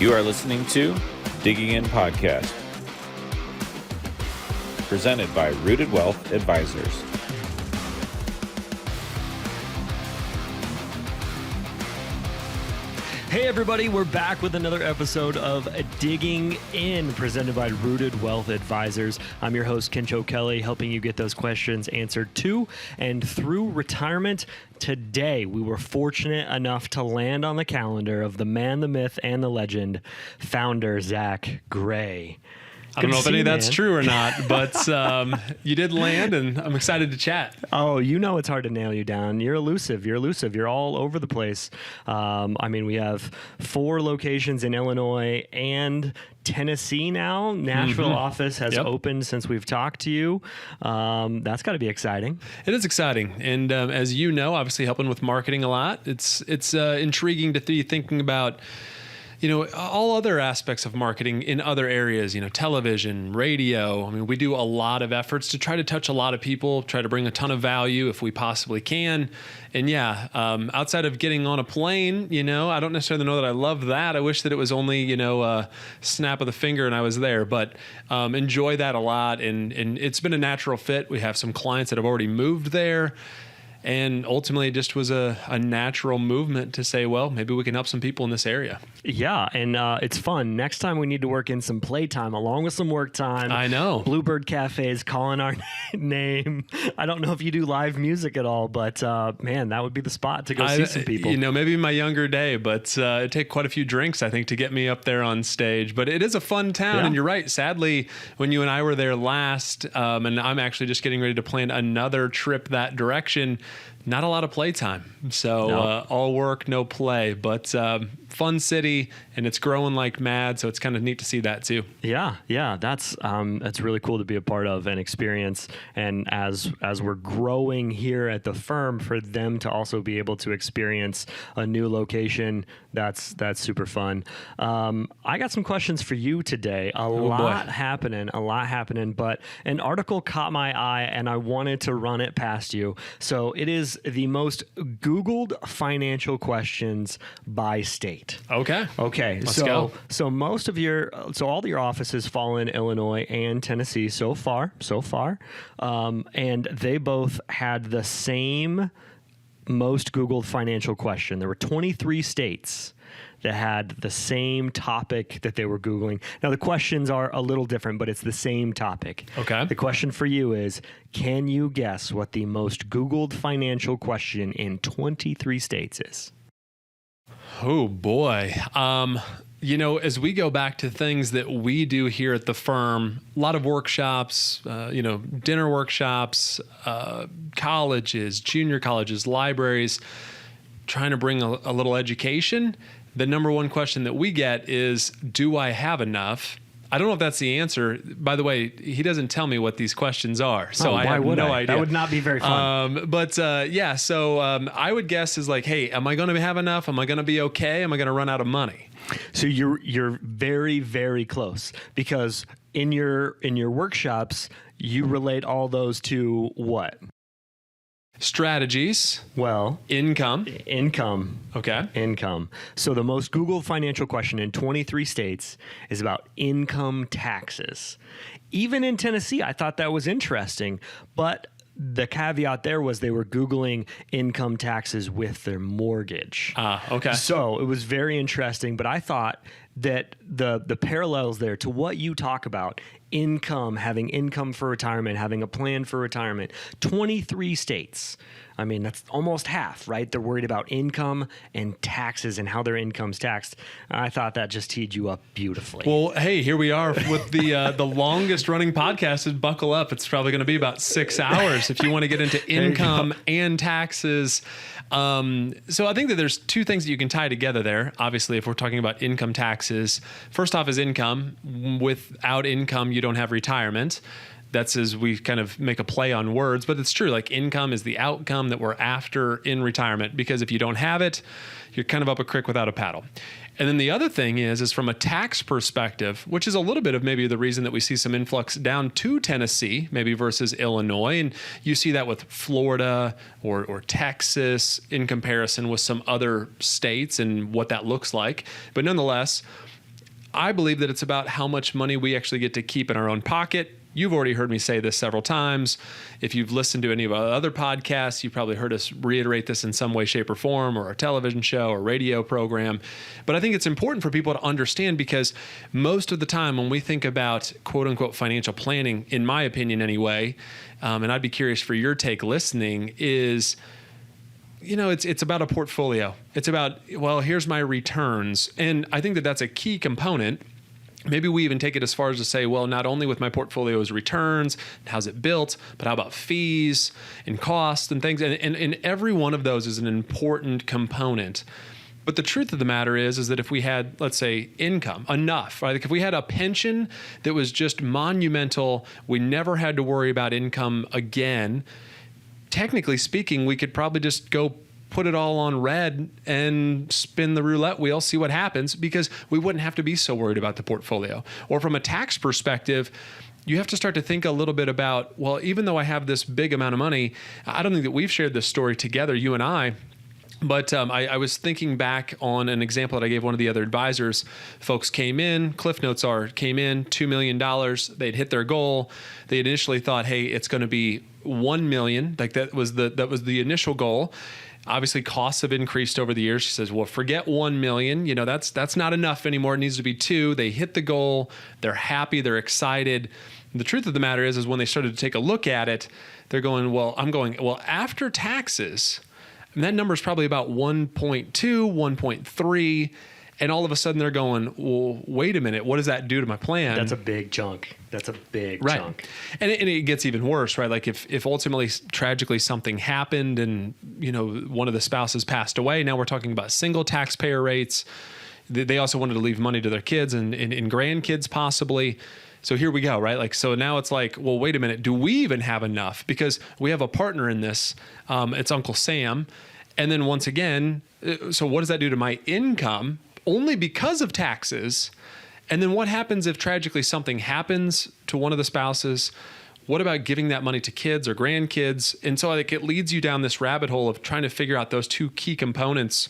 You are listening to Digging In Podcast, presented by Rooted Wealth Advisors. Hey everybody, we're back with another episode of Digging In, presented by Rooted Wealth Advisors. I'm your host, Kencho Kelly, helping you get those questions answered to and through retirement. Today, we were fortunate enough to land on the calendar of the man, the myth, and the legend, founder Zach Gray. I don't know if any of that's true or not, but you did land, and I'm excited to chat. Oh, you know it's hard to nail you down. You're elusive. You're all over the place. We have 4 locations in Illinois and Tennessee now. Nashville office has opened since we've talked to you. That's got to be exciting. It is exciting, and as you know, obviously helping with marketing a lot. It's intriguing to be thinking about, all other aspects of marketing in other areas, television, radio. I mean, we do a lot of efforts to try to touch a lot of people, try to bring a ton of value if we possibly can. And outside of getting on a plane, I don't necessarily know that I love that. I wish that it was only, a snap of the finger and I was there, but enjoy that a lot. And it's been a natural fit. We have some clients that have already moved there. And ultimately, it just was a natural movement to say, well, maybe we can help some people in this area. Yeah, and it's fun. Next time we need to work in some playtime along with some work time. I know. Bluebird Cafe's calling our name. I don't know if you do live music at all, but man, that would be the spot to go see some people. Maybe in my younger day, but it'd take quite a few drinks, I think, to get me up there on stage. But it is a fun town, and you're right. Sadly, when you and I were there last, and I'm actually just getting ready to plan another trip that direction, not a lot of playtime. So all work, no play, but fun city, and it's growing like mad. So it's kind of neat to see that too. Yeah. That's really cool to be a part of and experience. And as we're growing here at the firm, for them to also be able to experience a new location, that's super fun. I got some questions for you today. A lot happening, but an article caught my eye and I wanted to run it past you. So it is the most Googled financial questions by state. Okay. Let's go. So all your offices fall in Illinois and Tennessee so far. And they both had the same most Googled financial question. There were 23 states that had the same topic that they were Googling. Now, the questions are a little different, but it's the same topic. Okay. The question for you is, can you guess what the most Googled financial question in 23 states is? Oh, boy. As we go back to things that we do here at the firm, a lot of workshops, dinner workshops, colleges, junior colleges, libraries, trying to bring a little education. The number one question that we get is, do I have enough? I don't know if that's the answer. By the way, he doesn't tell me what these questions are, so I have no idea. That would not be very fun. So I would guess is like, hey, am I going to have enough? Am I going to be okay? Am I going to run out of money? So you're very, very close, because in your workshops, you relate all those to what? Strategies. Well, income. Okay. Income. So the most Googled financial question in 23 states is about income taxes. Even in Tennessee, I thought that was interesting, but the caveat there was they were Googling income taxes with their mortgage. Okay. So it was very interesting, but I thought that the parallels there to what you talk about, having income for retirement, having a plan for retirement, 23 states. I mean, that's almost half, right? They're worried about income and taxes and how their income's taxed. I thought that just teed you up beautifully. Well, hey, here we are with the longest running podcast. Buckle up. It's probably going to be about 6 hours if you want to get into income and taxes. So I think that there's 2 things that you can tie together there. Obviously, if we're talking about income taxes, first off is income. Without income, you don't have retirement. That's as we kind of make a play on words, but it's true. Like, income is the outcome that we're after in retirement, because if you don't have it, you're kind of up a creek without a paddle. And then the other thing is from a tax perspective, which is a little bit of maybe the reason that we see some influx down to Tennessee, maybe versus Illinois. And you see that with Florida or Texas in comparison with some other states and what that looks like. But nonetheless, I believe that it's about how much money we actually get to keep in our own pocket. You've already heard me say this several times. If you've listened to any of our other podcasts, you've probably heard us reiterate this in some way, shape, or form, or a television show or radio program. But I think it's important for people to understand, because most of the time when we think about quote unquote financial planning, in my opinion anyway, and I'd be curious for your take listening, is it's about a portfolio. It's about, well, here's my returns. And I think that that's a key component. Maybe we even take it as far as to say, well, not only with my portfolio's returns, how's it built, but how about fees and costs and things? And every one of those is an important component. But the truth of the matter is that if we had, let's say, income, enough, right? Like if we had a pension that was just monumental, we never had to worry about income again, technically speaking, we could probably just go put it all on red and spin the roulette wheel, see what happens, because we wouldn't have to be so worried about the portfolio. Or from a tax perspective, you have to start to think a little bit about, well, even though I have this big amount of money, I don't think that we've shared this story together, you and I, but I was thinking back on an example that I gave one of the other advisors. Folks came in, Cliff Notes came in, $2 million. They'd hit their goal. They initially thought, hey, it's going to be $1 million. Like that was the initial goal. Obviously, costs have increased over the years. She says, well, forget 1 million. That's not enough anymore. It needs to be 2. They hit the goal. They're happy. They're excited. And the truth of the matter is when they started to take a look at it, they're going, well, after taxes, and that number is probably about 1.2, 1.3. And all of a sudden they're going, well, wait a minute, what does that do to my plan? That's a big chunk. That's a big chunk. And it gets even worse, right? Like if ultimately tragically something happened and, one of the spouses passed away, now we're talking about single taxpayer rates. They also wanted to leave money to their kids and grandkids possibly. So here we go, right? Like, so now it's like, well, wait a minute, do we even have enough? Because we have a partner in this. It's Uncle Sam. And then once again, so what does that do to my income? Only because of taxes. And then what happens if tragically something happens to one of the spouses? What about giving that money to kids or grandkids? And so like it leads you down this rabbit hole of trying to figure out those two key components.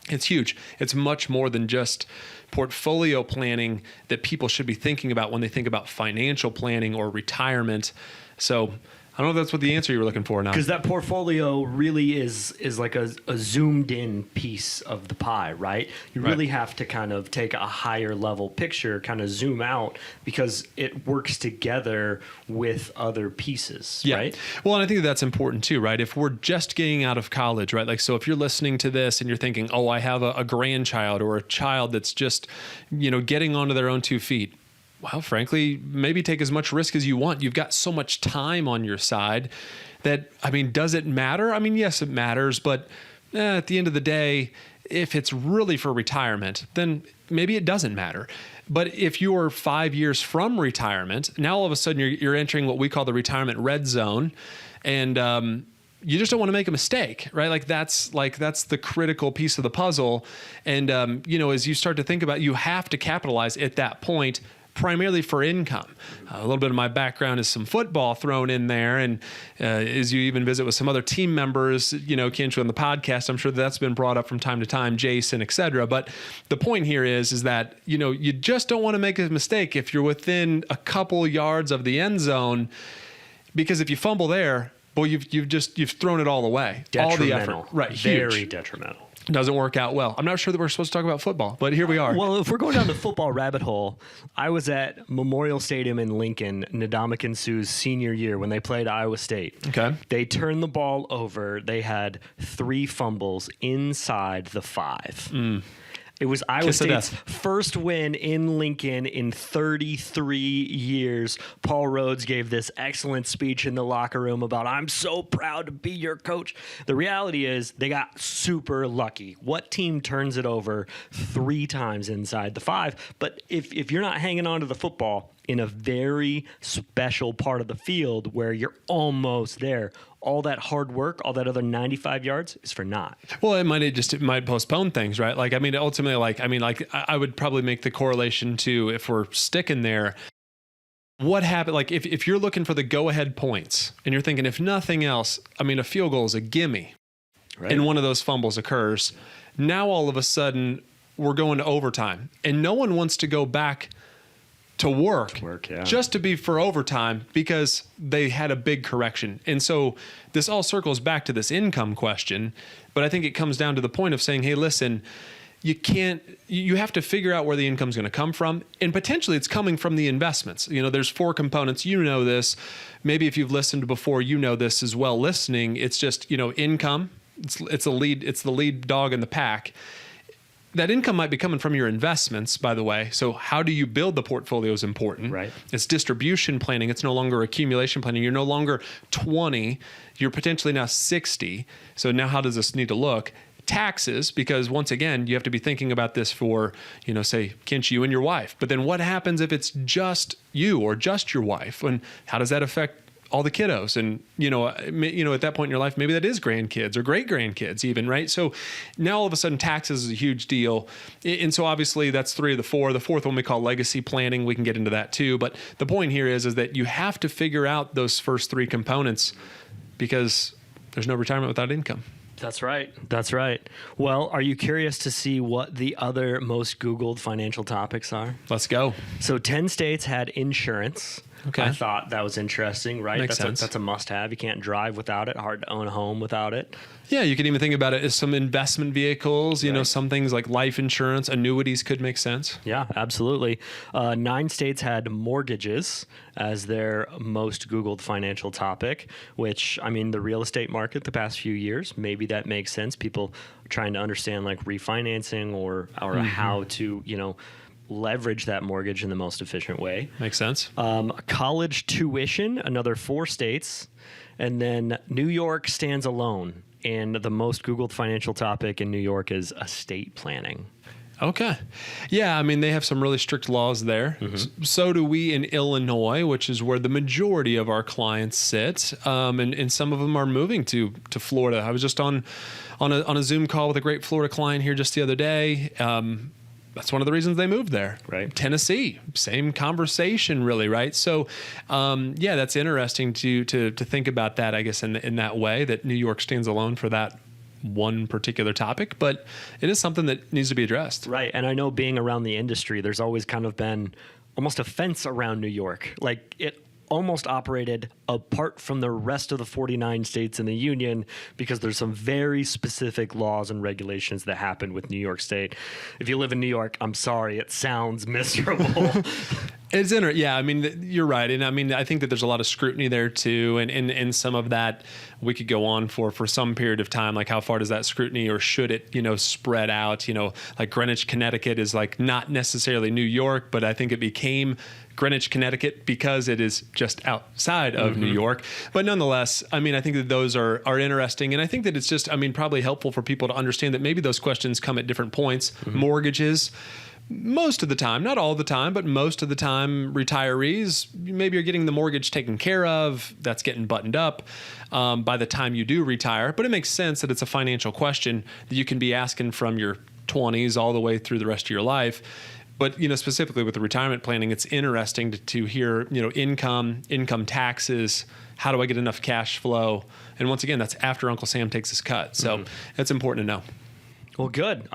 It's huge. It's much more than just portfolio planning that people should be thinking about when they think about financial planning or retirement. So I don't know if that's what the answer you were looking for now. Because that portfolio really is like a zoomed in piece of the pie, right? You really have to kind of take a higher level picture, kind of zoom out, because it works together with other pieces, right? Well, and I think that's important too, right? If we're just getting out of college, right? Like, so if you're listening to this and you're thinking, oh, I have a grandchild or a child that's just, getting onto their own 2 feet. Well, frankly, maybe take as much risk as you want. You've got so much time on your side that, does it matter? Yes, it matters. But at the end of the day, if it's really for retirement, then maybe it doesn't matter. But if you're 5 years from retirement, now all of a sudden you're entering what we call the retirement red zone. And you just don't want to make a mistake, right? That's the critical piece of the puzzle. And, as you start to think about, you have to capitalize at that point, primarily for income. A little bit of my background is some football thrown in there. And as you even visit with some other team members, Kenshu on the podcast, I'm sure that's been brought up from time to time, Jason, et cetera. But the point here is that, you just don't want to make a mistake if you're within a couple yards of the end zone, because if you fumble there, boy, you've thrown it all away. All the effort. Right. Very detrimental. Doesn't work out well. I'm not sure that we're supposed to talk about football, but here we are. Well, if we're going down the football rabbit hole, I was at Memorial Stadium in Lincoln, Ndamukong Suh's senior year when they played Iowa State. Okay. They turned the ball over. They had 3 fumbles inside the 5. It was Iowa State's first win in Lincoln in 33 years. Paul Rhodes gave this excellent speech in the locker room about, I'm so proud to be your coach. The reality is they got super lucky. What team turns it over 3 times inside the 5? But if you're not hanging on to the football in a very special part of the field where you're almost there, all that hard work, all that other 95 yards is for naught. Well, it might postpone things, right? Ultimately, I would probably make the correlation to, if we're sticking there, what happened? Like if you're looking for the go-ahead points and you're thinking, if nothing else, a field goal is a gimme, right? And one of those fumbles occurs. Now all of a sudden, we're going to overtime, and no one wants to go back to work yeah. just to be for overtime because they had a big correction. And so this all circles back to this income question, but I think it comes down to the point of saying, hey, listen, you have to figure out where the income's going to come from, and potentially it's coming from the investments. There's 4 components. This. Maybe if you've listened before, this as well listening. It's just, income. It's the lead dog in the pack. That income might be coming from your investments, by the way. So how do you build the portfolio is important. Right. It's distribution planning. It's no longer accumulation planning. You're no longer 20. You're potentially now 60. So now how does this need to look? Taxes, because once again, you have to be thinking about this for, say, Kinch, you and your wife. But then what happens if it's just you or just your wife? And how does that affect all the kiddos? And, at that point in your life, maybe that is grandkids or great grandkids even, right? So now all of a sudden taxes is a huge deal. And so obviously that's 3 of the 4. The 4th one we call legacy planning. We can get into that too. But the point here is that you have to figure out those first 3 components, because there's no retirement without income. That's right. That's right. Well, are you curious to see what the other most Googled financial topics are? Let's go. So 10 states had insurance. Okay. I thought that was interesting, right? Makes sense. That's a must-have. You can't drive without it. Hard to own a home without it. Yeah, you can even think about it as some investment vehicles. Right. Some things like life insurance, annuities could make sense. Yeah, absolutely. 9 states had mortgages as their most Googled financial topic, which, the real estate market the past few years, maybe that makes sense. People trying to understand like refinancing or how to, leverage that mortgage in the most efficient way. Makes sense. College tuition, another 4 states. And then New York stands alone. And the most Googled financial topic in New York is estate planning. Okay. Yeah, they have some really strict laws there. Mm-hmm. So do we in Illinois, which is where the majority of our clients sit. And some of them are moving to Florida. I was just on a Zoom call with a great Florida client here just the other day. That's one of the reasons they moved there. Right. Tennessee, same conversation, really, right? So, that's interesting to think about that, I guess, in that way, that New York stands alone for that one particular topic, but it is something that needs to be addressed. Right. And I know being around the industry, there's always kind of been almost a fence around New York. Like it almost operated apart from the rest of the 49 states in the union because there's some very specific laws and regulations that happen with New York State. If you live in New York, I'm sorry, it sounds miserable. It's yeah, you're right. And I think that there's a lot of scrutiny there too. And some of that we could go on for some period of time. Like how far does that scrutiny, or should it, spread out? Like Greenwich, Connecticut is like not necessarily New York, but I think it became Greenwich, Connecticut because it is just outside of New York. But nonetheless, I think that those are interesting. And I think that it's just, probably helpful for people to understand that maybe those questions come at different points. Mortgages, most of the time, not all the time, but most of the time, retirees, maybe you're getting the mortgage taken care of. That's getting buttoned up by the time you do retire. But it makes sense that it's a financial question that you can be asking from your 20s all the way through the rest of your life. But, specifically with the retirement planning, it's interesting to hear, income taxes, how do I get enough cash flow? And once again, that's after Uncle Sam takes his cut. So that's important to know. Well, good.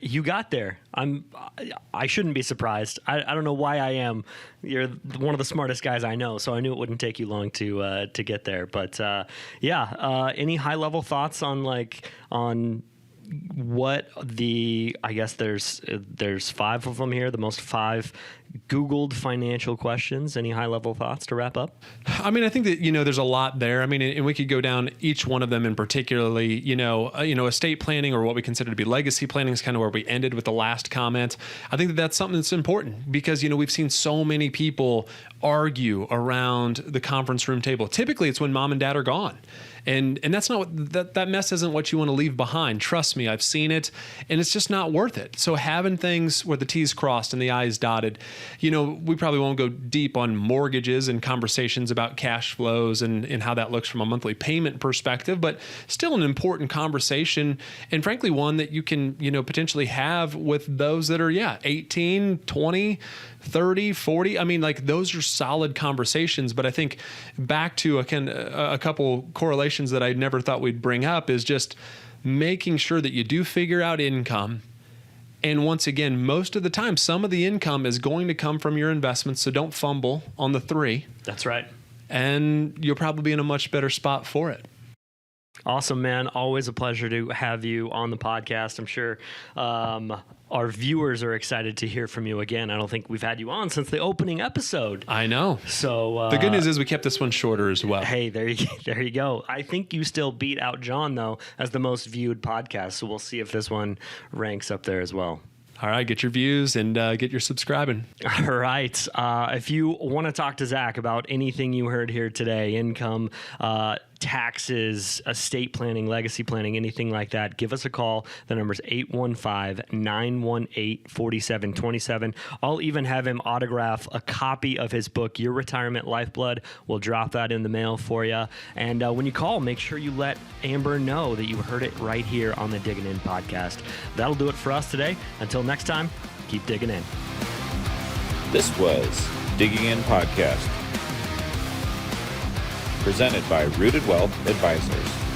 You got there. I shouldn't be surprised. I don't know why I am. You're one of the smartest guys I know, so I knew it wouldn't take you long to get there. But any high level thoughts on what I guess there's 5 of them here, the most 5 Googled financial questions. Any high level thoughts to wrap up? I think that, there's a lot there. And we could go down each one of them in particularly, estate planning, or what we consider to be legacy planning, is kind of where we ended with the last comment. I think that that's something that's important because, we've seen so many people argue around the conference room table. Typically it's when mom and dad are gone. And that's not that mess isn't what you want to leave behind. Trust me, I've seen it, and it's just not worth it. So having things where the T's crossed and the I's dotted, we probably won't go deep on mortgages and conversations about cash flows and how that looks from a monthly payment perspective, but still an important conversation, and frankly, one that you can, potentially have with those that are, 18, 20, 30, 40. Those are solid conversations. But I think back to a couple correlations that I never thought we'd bring up is just making sure that you do figure out income And once again, most of the time, some of the income is going to come from your investments. So don't fumble on the 3. That's right. And you'll probably be in a much better spot for it. Awesome, man. Always a pleasure to have you on the podcast. I'm sure our viewers are excited to hear from you again. I don't think we've had you on since the opening episode. I know. So the good news is we kept this one shorter as well. Hey, there you go. I think you still beat out John, though, as the most viewed podcast. So we'll see if this one ranks up there as well. All right, get your views and get your subscribing. All right. If you want to talk to Zach about anything you heard here today, income, taxes, estate planning, legacy planning, anything like that, give us a call. The number is 815-918-4727. I'll even have him autograph a copy of his book, Your Retirement Lifeblood. We'll drop that in the mail for you. And when you call, make sure you let Amber know that you heard it right here on the Digging In podcast. That'll do it for us today. Until next time, keep digging in. This was Digging In Podcast, presented by Rooted Wealth Advisors.